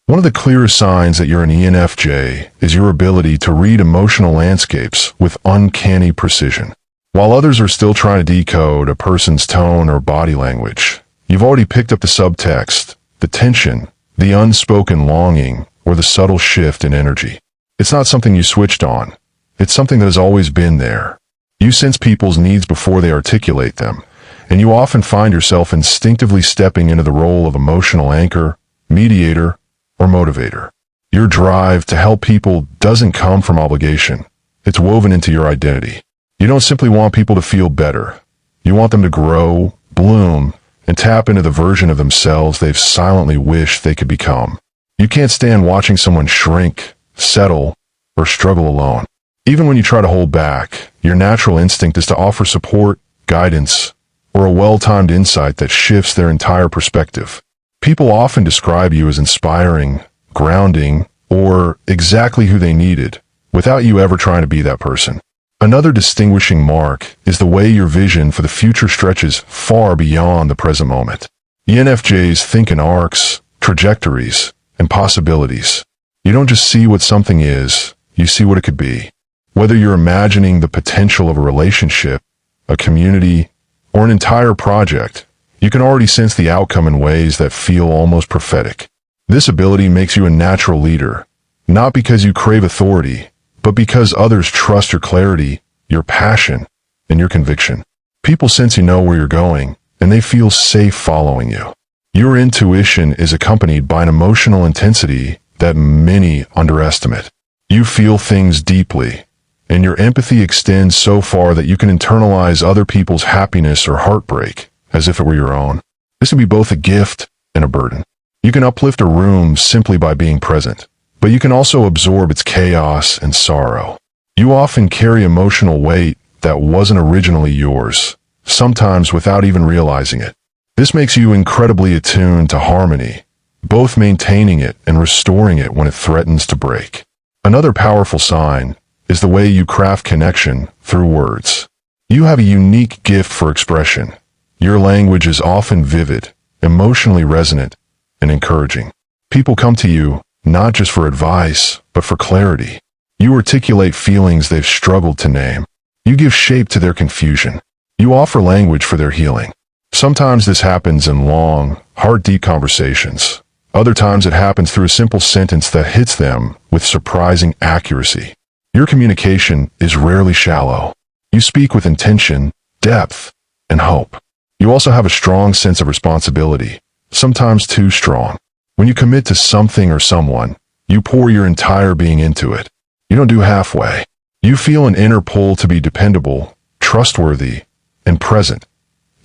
One of the clearest signs that you're an ENFJ is your ability to read emotional landscapes with uncanny precision. While others are still trying to decode a person's tone or body language, you've already picked up the subtext, the tension, the unspoken longing, or the subtle shift in energy. It's not something you switched on. It's something that has always been there. You sense people's needs before they articulate them, and you often find yourself instinctively stepping into the role of emotional anchor, mediator, or motivator. Your drive to help people doesn't come from obligation. It's woven into your identity. You don't simply want people to feel better. You want them to grow, bloom, and tap into the version of themselves they've silently wished they could become. You can't stand watching someone shrink, settle, or struggle alone. Even when you try to hold back, your natural instinct is to offer support, guidance, or a well-timed insight that shifts their entire perspective. People often describe you as inspiring, grounding, or exactly who they needed, without you ever trying to be that person. Another distinguishing mark is the way your vision for the future stretches far beyond the present moment. ENFJs think in arcs, trajectories, and possibilities. You don't just see what something is, you see what it could be. Whether you're imagining the potential of a relationship, a community, or an entire project, you can already sense the outcome in ways that feel almost prophetic. This ability makes you a natural leader, not because you crave authority, but because others trust your clarity, your passion, and your conviction. People sense you know where you're going, and they feel safe following you. Your intuition is accompanied by an emotional intensity that many underestimate. You feel things deeply, and your empathy extends so far that you can internalize other people's happiness or heartbreak as if it were your own. This can be both a gift and a burden. You can uplift a room simply by being present, but you can also absorb its chaos and sorrow. You often carry emotional weight that wasn't originally yours, sometimes without even realizing it. This makes you incredibly attuned to harmony, both maintaining it and restoring it when it threatens to break. Another powerful sign is the way you craft connection through words. You have a unique gift for expression. Your language is often vivid, emotionally resonant, and encouraging. People come to you not just for advice, but for clarity. You articulate feelings they've struggled to name. You give shape to their confusion. You offer language for their healing. Sometimes this happens in long, heart-deep conversations. Other times it happens through a simple sentence that hits them with surprising accuracy. Your communication is rarely shallow. You speak with intention, depth, and hope. You also have a strong sense of responsibility, sometimes too strong. When you commit to something or someone, you pour your entire being into it. You don't do halfway. You feel an inner pull to be dependable, trustworthy, and present,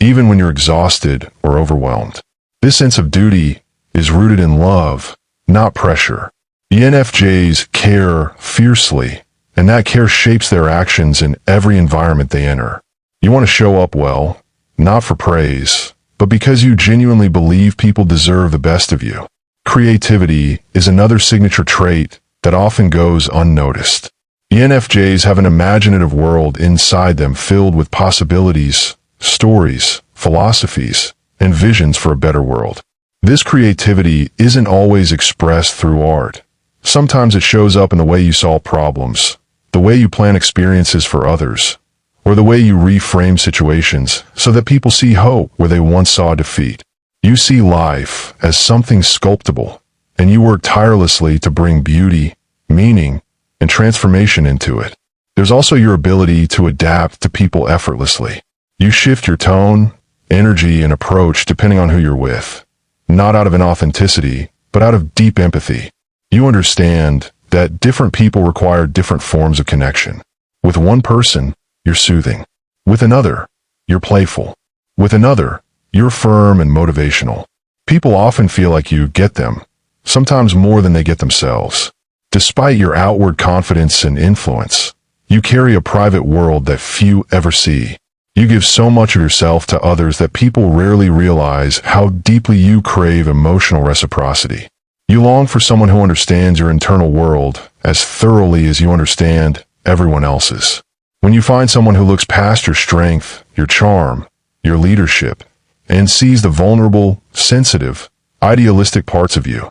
even when you're exhausted or overwhelmed. This sense of duty is rooted in love, not pressure. ENFJs care fiercely, and that care shapes their actions in every environment they enter. You want to show up well, not for praise, but because you genuinely believe people deserve the best of you. Creativity is another signature trait that often goes unnoticed. ENFJs have an imaginative world inside them filled with possibilities, stories, philosophies, and visions for a better world. This creativity isn't always expressed through art. Sometimes it shows up in the way you solve problems, the way you plan experiences for others, or the way you reframe situations so that people see hope where they once saw defeat. You see life as something sculptable, and you work tirelessly to bring beauty, meaning, and transformation into it. There's also your ability to adapt to people effortlessly. You shift your tone, energy, and approach depending on who you're with, not out of inauthenticity, but out of deep empathy. You understand that different people require different forms of connection. With one person, you're soothing. With another, you're playful. With another, you're firm and motivational. People often feel like you get them, sometimes more than they get themselves. Despite your outward confidence and influence, you carry a private world that few ever see. You give so much of yourself to others that people rarely realize how deeply you crave emotional reciprocity. You long for someone who understands your internal world as thoroughly as you understand everyone else's. When you find someone who looks past your strength, your charm, your leadership, and sees the vulnerable, sensitive, idealistic parts of you,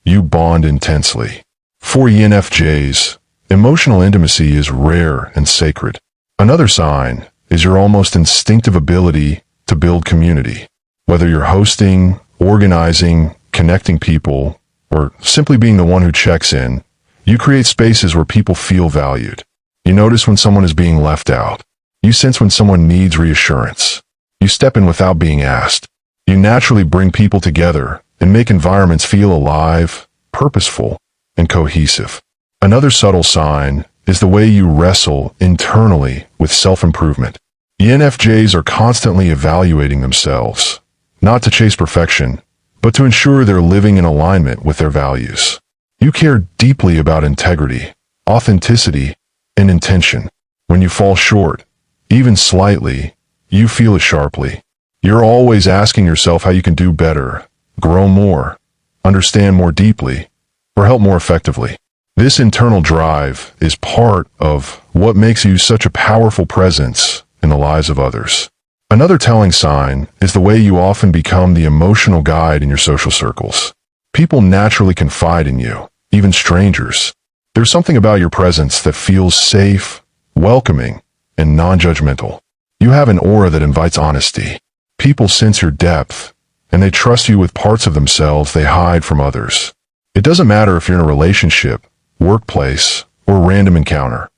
You bond intensely. For ENFJs, emotional intimacy is rare and sacred. Another sign is your almost instinctive ability to build community. Whether you're hosting, organizing, connecting people, or simply being the one who checks in, you create spaces where people feel valued. You notice when someone is being left out. You sense when someone needs reassurance. You step in without being asked. You naturally bring people together and make environments feel alive, purposeful, and cohesive. Another subtle sign is the way you wrestle internally with self-improvement. ENFJs are constantly evaluating themselves, not to chase perfection, but to ensure they're living in alignment with their values. You care deeply about integrity, authenticity, and intention. When you fall short, even slightly, you feel it sharply. You're always asking yourself how you can do better, grow more, understand more deeply, or help more effectively. This internal drive is part of what makes you such a powerful presence in the lives of others. Another telling sign is the way you often become the emotional guide in your social circles. People naturally confide in you, even strangers. There's something about your presence that feels safe, welcoming, and non-judgmental. You have an aura that invites honesty. People sense your depth, and they trust you with parts of themselves they hide from others. It doesn't matter if you're in a relationship, workplace, or random encounter.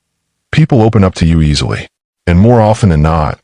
People open up to you easily, and more often than not,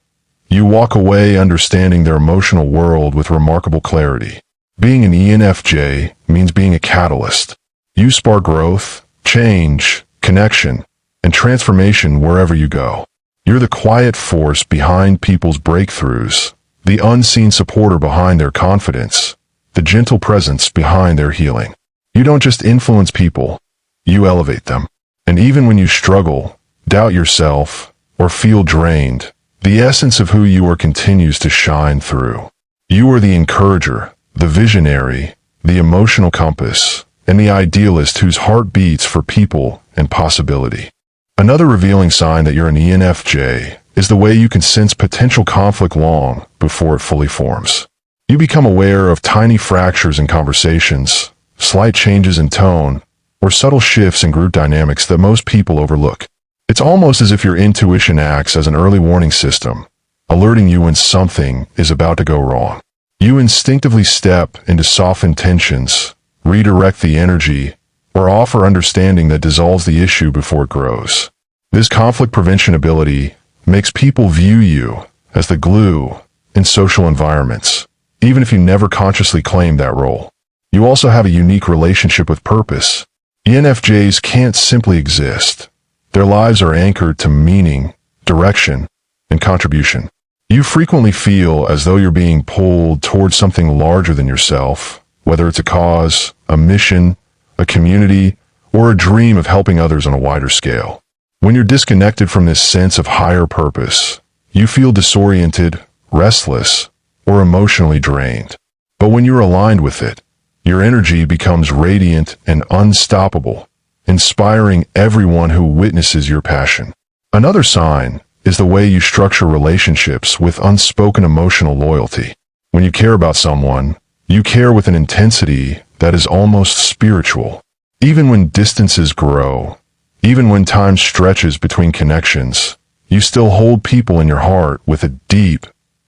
you walk away understanding their emotional world with remarkable clarity. Being an ENFJ means being a catalyst. You spark growth, change, connection, and transformation wherever you go. You're the quiet force behind people's breakthroughs, the unseen supporter behind their confidence, the gentle presence behind their healing. You don't just influence people, you elevate them. And even when you struggle, doubt yourself, or feel drained, the essence of who you are continues to shine through. You are the encourager, the visionary, the emotional compass, and the idealist whose heart beats for people and possibility. Another revealing sign that you're an ENFJ is the way you can sense potential conflict long before it fully forms. You become aware of tiny fractures in conversations, slight changes in tone, or subtle shifts in group dynamics that most people overlook. It's almost as if your intuition acts as an early warning system, alerting you when something is about to go wrong. You instinctively step into softened tensions, redirect the energy, or offer understanding that dissolves the issue before it grows. This conflict prevention ability makes people view you as the glue in social environments, even if you never consciously claim that role. You also have a unique relationship with purpose. ENFJs can't simply exist. Their lives are anchored to meaning, direction, and contribution. You frequently feel as though you're being pulled towards something larger than yourself, whether it's a cause, a mission, a community, or a dream of helping others on a wider scale. When you're disconnected from this sense of higher purpose, you feel disoriented, restless, or emotionally drained. But when you're aligned with it, your energy becomes radiant and unstoppable, inspiring everyone who witnesses your passion. Another sign is the way you structure relationships with unspoken emotional loyalty. When you care about someone, you care with an intensity that is almost spiritual. Even when distances grow, even when time stretches between connections, you still hold people in your heart with a deep,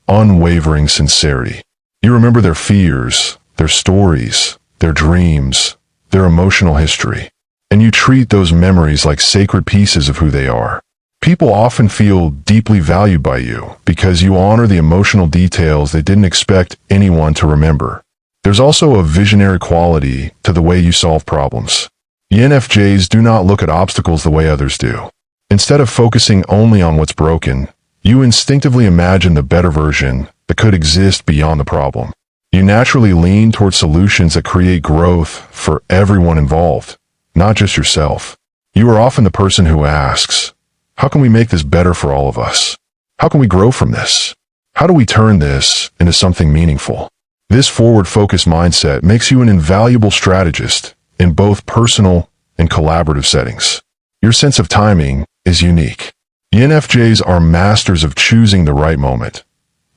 unwavering sincerity. You remember their fears, their stories, their dreams, their emotional history, and you treat those memories like sacred pieces of who they are. People often feel deeply valued by you because you honor the emotional details they didn't expect anyone to remember. There's also a visionary quality to the way you solve problems. ENFJs do not look at obstacles the way others do. Instead of focusing only on what's broken, you instinctively imagine the better version that could exist beyond the problem. You naturally lean toward solutions that create growth for everyone involved, not just yourself. You are often the person who asks, how can we make this better for all of us? How can we grow from this? How do we turn this into something meaningful? This forward-focused mindset makes you an invaluable strategist in both personal and collaborative settings. Your sense of timing is unique. ENFJs are masters of choosing the right moment.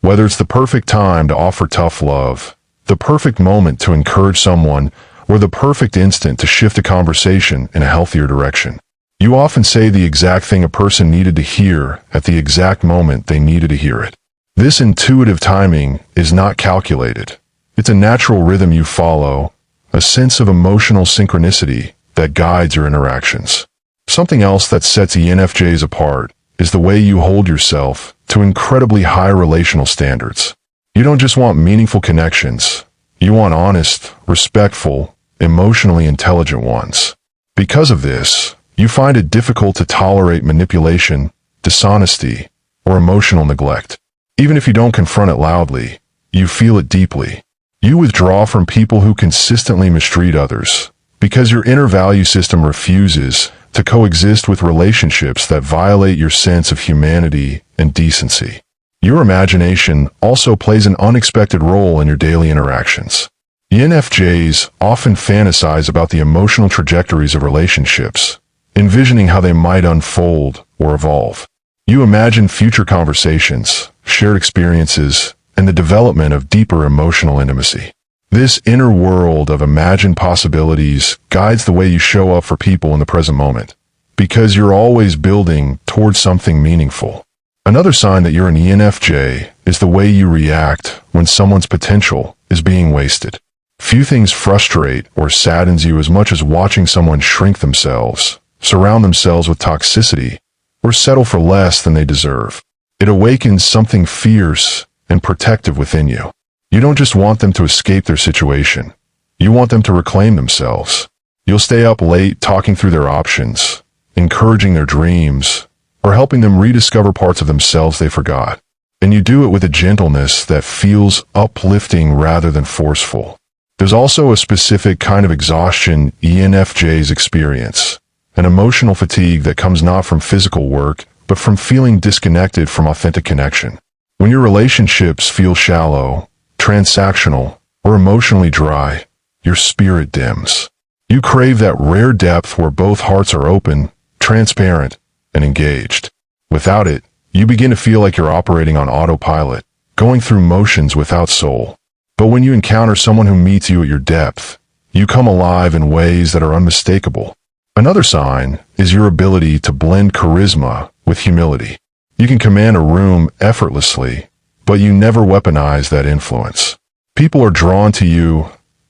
Whether it's the perfect time to offer tough love, the perfect moment to encourage someone, or the perfect instant to shift a conversation in a healthier direction. You often say the exact thing a person needed to hear at the exact moment they needed to hear it. This intuitive timing is not calculated. It's a natural rhythm you follow, a sense of emotional synchronicity that guides your interactions. Something else that sets ENFJs apart is the way you hold yourself to incredibly high relational standards. You don't just want meaningful connections. You want honest, respectful, emotionally intelligent ones. Because of this, you find it difficult to tolerate manipulation, dishonesty, or emotional neglect. Even if you don't confront it loudly, you feel it deeply. You withdraw from people who consistently mistreat others because your inner value system refuses to coexist with relationships that violate your sense of humanity and decency. Your imagination also plays an unexpected role in your daily interactions. ENFJs often fantasize about the emotional trajectories of relationships, envisioning how they might unfold or evolve. You imagine future conversations, shared experiences, and the development of deeper emotional intimacy. This inner world of imagined possibilities guides the way you show up for people in the present moment, because you're always building towards something meaningful. Another sign that you're an ENFJ is the way you react when someone's potential is being wasted. Few things frustrate or saddens you as much as watching someone shrink themselves, surround themselves with toxicity, or settle for less than they deserve. It awakens something fierce and protective within you. You don't just want them to escape their situation. You want them to reclaim themselves. You'll stay up late talking through their options, encouraging their dreams, or helping them rediscover parts of themselves they forgot. And you do it with a gentleness that feels uplifting rather than forceful. There's also a specific kind of exhaustion ENFJs experience, an emotional fatigue that comes not from physical work, but from feeling disconnected from authentic connection. When your relationships feel shallow, transactional, or emotionally dry, your spirit dims. You crave that rare depth where both hearts are open, transparent, and engaged. Without it, you begin to feel like you're operating on autopilot, going through motions without soul. But when you encounter someone who meets you at your depth, you come alive in ways that are unmistakable. Another sign is your ability to blend charisma with humility. You can command a room effortlessly, but you never weaponize that influence. People are drawn to you,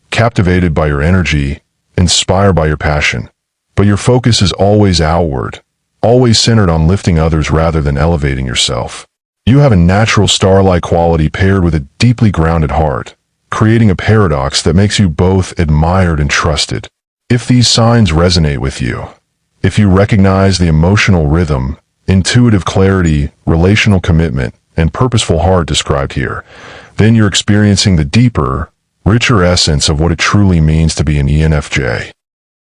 captivated by your energy, inspired by your passion, but your focus is always outward, always centered on lifting others rather than elevating yourself. You have a natural star-like quality paired with a deeply grounded heart, creating a paradox that makes you both admired and trusted. If these signs resonate with you, if you recognize the emotional rhythm, intuitive clarity, relational commitment, and purposeful heart described here, then you're experiencing the deeper, richer essence of what it truly means to be an ENFJ.